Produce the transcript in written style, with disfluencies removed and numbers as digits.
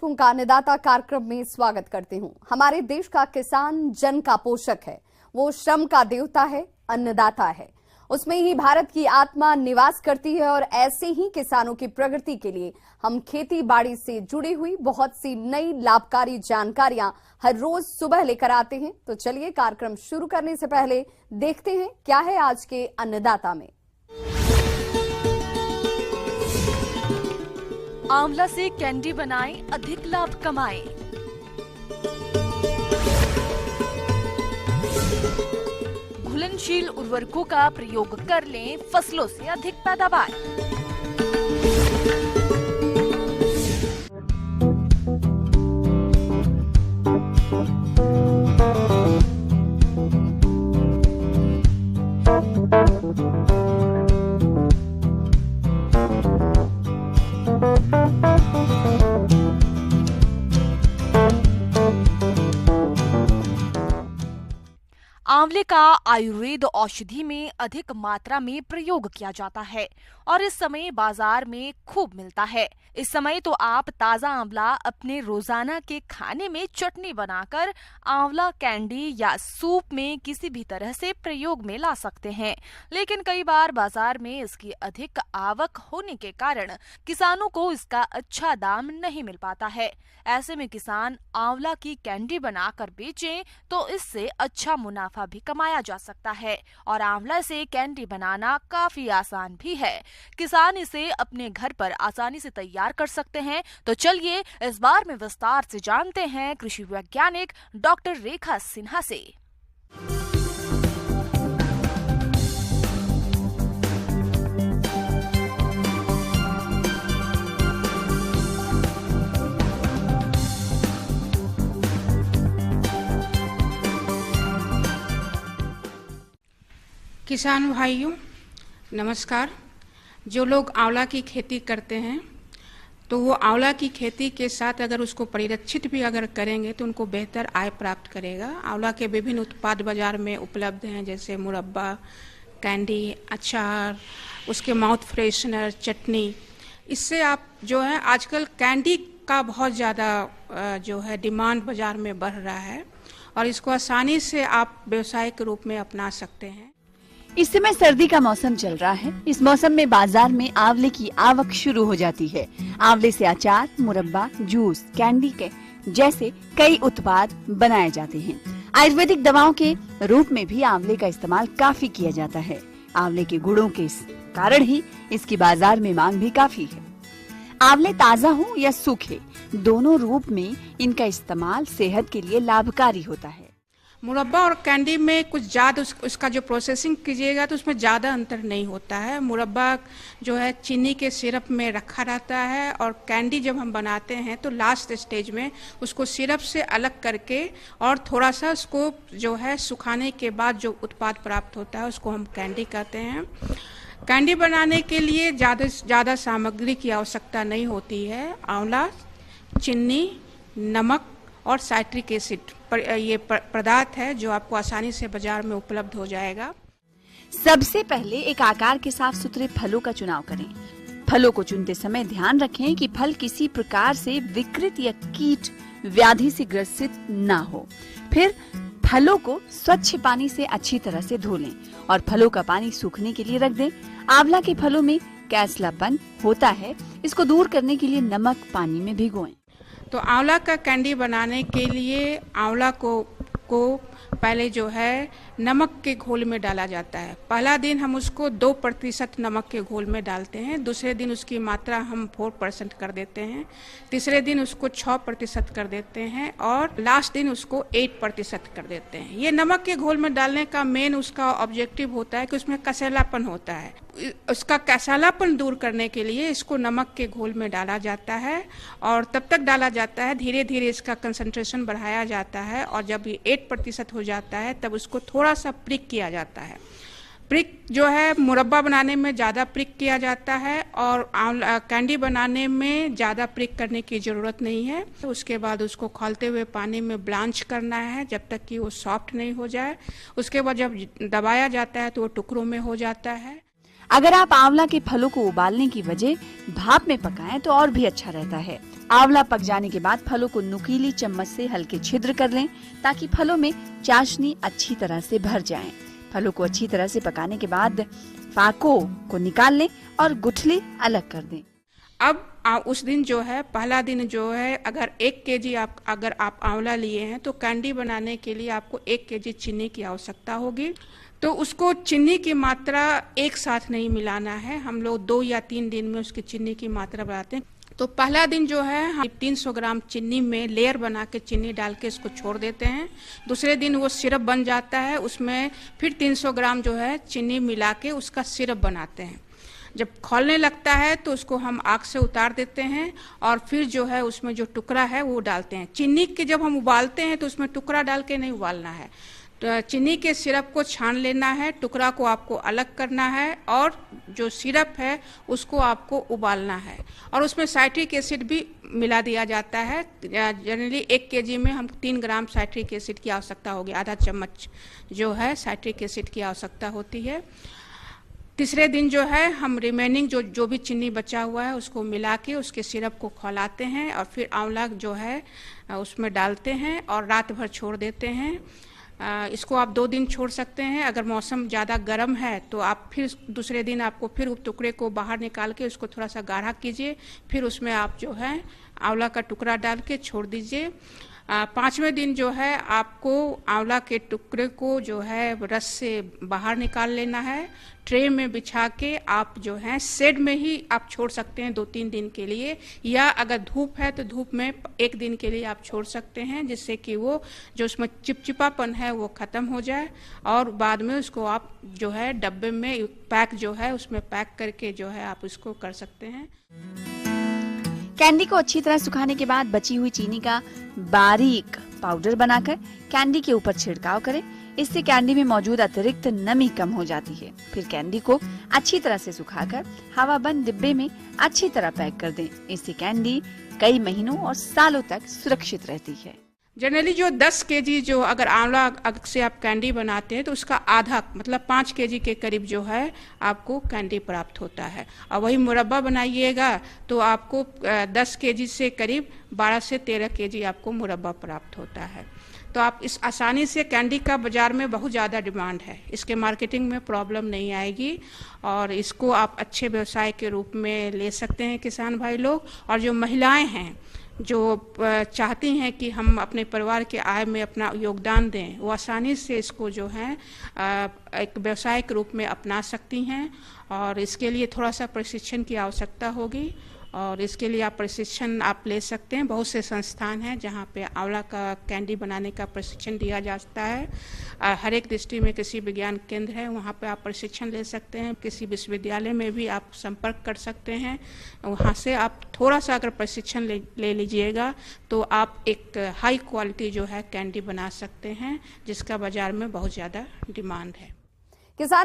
दर्शकों का अन्नदाता कार्यक्रम में स्वागत करती हूं। हमारे देश का किसान जन का पोषक है, वो श्रम का देवता है, अन्नदाता है। उसमें ही भारत की आत्मा निवास करती है और ऐसे ही किसानों की प्रगति के लिए हम खेती बाड़ी से जुड़ी हुई बहुत सी नई लाभकारी जानकारियां हर रोज सुबह लेकर आते हैं। तो चलिए कार्यक्रम शुरू करने से पहले देखते हैं क्या है आज के अन्नदाता में। आंवला से कैंडी बनाएं, अधिक लाभ कमाएं। घुलनशील उर्वरकों का प्रयोग कर लें, फसलों से अधिक पैदावार। आंवले का आयुर्वेद औषधि में अधिक मात्रा में प्रयोग किया जाता है और इस समय बाजार में खूब मिलता है। इस समय तो आप ताजा आंवला अपने रोजाना के खाने में चटनी बनाकर आंवला कैंडी या सूप में किसी भी तरह से प्रयोग में ला सकते हैं। लेकिन कई बार बाजार में इसकी अधिक आवक होने के कारण किसानों को इसका अच्छा दाम नहीं मिल पाता है। ऐसे में किसान आंवला की कैंडी बनाकर बेचें तो इससे अच्छा मुनाफा भी कमाया जा सकता है और आंवला से कैंडी बनाना काफी आसान भी है। किसान इसे अपने घर पर आसानी से तैयार कर सकते हैं। तो चलिए इस बार में विस्तार से जानते हैं कृषि वैज्ञानिक डॉक्टर रेखा सिन्हा से। किसान भाइयों नमस्कार। जो लोग आंवला की खेती करते हैं तो वो आंवला की खेती के साथ अगर उसको परिरक्षित भी अगर करेंगे तो उनको बेहतर आय प्राप्त करेगा। आंवला के विभिन्न उत्पाद बाजार में उपलब्ध हैं, जैसे मुरब्बा, कैंडी, अचार, उसके माउथ फ्रेशनर, चटनी। इससे आप जो है आजकल कैंडी का बहुत ज़्यादा जो है डिमांड बाजार में बढ़ रहा है और इसको आसानी से आप व्यवसाय के रूप में अपना सकते हैं। इस समय सर्दी का मौसम चल रहा है। इस मौसम में बाजार में आंवले की आवक शुरू हो जाती है। आंवले से अचार, मुरब्बा, जूस, कैंडी के जैसे कई उत्पाद बनाए जाते हैं। आयुर्वेदिक दवाओं के रूप में भी आंवले का इस्तेमाल काफी किया जाता है। आंवले के गुणों के कारण ही इसकी बाजार में मांग भी काफी है। आंवले ताजा हो या सूखे, दोनों रूप में इनका इस्तेमाल सेहत के लिए लाभकारी होता है। मुरब्बा और कैंडी में कुछ ज़्यादा उसका जो प्रोसेसिंग कीजिएगा तो उसमें ज़्यादा अंतर नहीं होता है। मुरब्बा जो है चीनी के सिरप में रखा रहता है और कैंडी जब हम बनाते हैं तो लास्ट स्टेज में उसको सिरप से अलग करके और थोड़ा सा उसको जो है सुखाने के बाद जो उत्पाद प्राप्त होता है उसको हम कैंडी कहते हैं। कैंडी बनाने के लिए ज़्यादा सामग्री की आवश्यकता नहीं होती है। आंवला, चीनी, नमक और साइट्रिक एसिड ये पदार्थ है जो आपको आसानी से बाजार में उपलब्ध हो जाएगा। सबसे पहले एक आकार के साफ सुथरे फलों का चुनाव करें। फलों को चुनते समय ध्यान रखें कि फल किसी प्रकार से विकृत या कीट व्याधि से ग्रसित ना हो। फिर फलों को स्वच्छ पानी से अच्छी तरह से धो लें और फलों का पानी सूखने के लिए रख दें। आंवला के फलों में कैसलापन होता है, इसको दूर करने के लिए नमक पानी में भिगोएं। तो आंवला का कैंडी बनाने के लिए आंवला को पहले जो है नमक के घोल में डाला जाता है। पहला दिन हम उसको 2% नमक के घोल में डालते हैं, दूसरे दिन उसकी मात्रा हम 4% कर देते हैं, तीसरे दिन उसको 6% कर देते हैं और लास्ट दिन उसको 8% कर देते हैं। ये नमक के घोल में डालने का मेन उसका ऑब्जेक्टिव होता है कि उसमें कसैलापन होता है। उसका कसैलापन दूर करने के लिए इसको नमक के घोल में डाला जाता है और तब तक डाला जाता है, धीरे धीरे इसका कंसंट्रेशन बढ़ाया जाता है और जब ये 8% हो जाता है तब उसको थोड़ा सा प्रिक किया जाता है। प्रिक जो है मुरब्बा बनाने में ज़्यादा प्रिक किया जाता है और कैंडी बनाने में ज़्यादा प्रिक करने की ज़रूरत नहीं है। उसके बाद उसको खौलते हुए पानी में ब्लांच करना है जब तक कि वो सॉफ्ट नहीं हो जाए। उसके बाद जब दबाया जाता है तो वो टुकड़ों में हो जाता है। अगर आप आंवला के फलों को उबालने की वजह भाप में पकाएं तो और भी अच्छा रहता है। आंवला पक जाने के बाद फलों को नुकीली चम्मच से हल्के छिद्र कर लें ताकि फलों में चाशनी अच्छी तरह से भर जाए। फलों को अच्छी तरह से पकाने के बाद फाकों को निकाल लें और गुठली अलग कर दें। अब उस दिन जो है, पहला दिन जो है, अगर 1 केजी अगर आप आंवला लिए हैं तो कैंडी बनाने के लिए आपको 1 केजी चीनी की आवश्यकता होगी। तो उसको चीनी की मात्रा एक साथ नहीं मिलाना है, हम लोग 2 या 3 दिन में उसकी चीनी की मात्रा बढ़ाते हैं। तो पहला दिन जो है हम 300 ग्राम चीनी में लेयर बना के चीनी डाल के इसको छोड़ देते हैं। दूसरे दिन वो सिरप बन जाता है, उसमें फिर 300 ग्राम जो है चीनी मिला के उसका सिरप बनाते हैं। जब खौलने लगता है तो उसको हम आग से उतार देते हैं और फिर जो है उसमें जो टुकड़ा है वो डालते हैं। चीनी के जब हम उबालते हैं तो उसमें टुकड़ा डाल के नहीं उबालना है, तो चीनी के सिरप को छान लेना है, टुकड़ा को आपको अलग करना है और जो सिरप है उसको आपको उबालना है और उसमें साइट्रिक एसिड भी मिला दिया जाता है। जनरली 1 केजी में हम 3 ग्राम साइट्रिक एसिड की आवश्यकता होगी, आधा चम्मच जो है साइट्रिक एसिड की आवश्यकता होती है। तीसरे दिन जो है हम रिमेनिंग जो भी चीनी बचा हुआ है उसको मिला के उसके सिरप को खौलाते हैं और फिर आंवला जो है उसमें डालते हैं और रात भर छोड़ देते हैं। इसको आप 2 दिन छोड़ सकते हैं। अगर मौसम ज़्यादा गर्म है तो आप फिर दूसरे दिन आपको फिर उस टुकड़े को बाहर निकाल के उसको थोड़ा सा गाढ़ा कीजिए, फिर उसमें आप जो है आंवला का टुकड़ा डाल के छोड़ दीजिए। 5वें दिन जो है आपको आंवला के टुकड़े को जो है रस से बाहर निकाल लेना है। ट्रे में बिछा के आप जो है शेड में ही आप छोड़ सकते हैं 2-3 दिन के लिए, या अगर धूप है तो धूप में 1 दिन के लिए आप छोड़ सकते हैं, जिससे कि वो जो उसमें चिपचिपापन है वो खत्म हो जाए और बाद में उसको आप जो है डब्बे में पैक जो है उसमें पैक करके जो है आप उसको कर सकते हैं। कैंडी को अच्छी तरह सुखाने के बाद बची हुई चीनी का बारीक पाउडर बनाकर कैंडी के ऊपर छिड़काव करें। इससे कैंडी में मौजूद अतिरिक्त नमी कम हो जाती है। फिर कैंडी को अच्छी तरह से सुखाकर हवाबंद डिब्बे में अच्छी तरह पैक कर दें। इससे कैंडी कई महीनों और सालों तक सुरक्षित रहती है। जनरली जो 10 केजी जो अगर आंवला से आप कैंडी बनाते हैं तो उसका आधा मतलब 5 केजी के करीब जो है आपको कैंडी प्राप्त होता है। और वही मुरब्बा बनाइएगा तो आपको 10 केजी से करीब 12 से 13 केजी आपको मुरब्बा प्राप्त होता है। तो आप इस आसानी से कैंडी का बाजार में बहुत ज़्यादा डिमांड है, इसके मार्केटिंग में प्रॉब्लम नहीं आएगी और इसको आप अच्छे व्यवसाय के रूप में ले सकते हैं किसान भाई लोग। और जो महिलाएं हैं जो चाहती हैं कि हम अपने परिवार के आय में अपना योगदान दें, वो आसानी से इसको जो है एक व्यवसाय के रूप में अपना सकती हैं। और इसके लिए थोड़ा सा प्रशिक्षण की आवश्यकता होगी और इसके लिए आप प्रशिक्षण आप ले सकते हैं। बहुत से संस्थान हैं जहाँ पे आंवला का कैंडी बनाने का प्रशिक्षण दिया जाता है। हर एक डिस्ट्रिक्ट में कृषि विज्ञान केंद्र है, वहाँ पे आप प्रशिक्षण ले सकते हैं। किसी विश्वविद्यालय में भी आप संपर्क कर सकते हैं, वहाँ से आप थोड़ा सा अगर प्रशिक्षण ले लीजिएगा तो आप एक हाई क्वालिटी जो है कैंडी बना सकते हैं, जिसका बाजार में बहुत ज़्यादा डिमांड है। किसान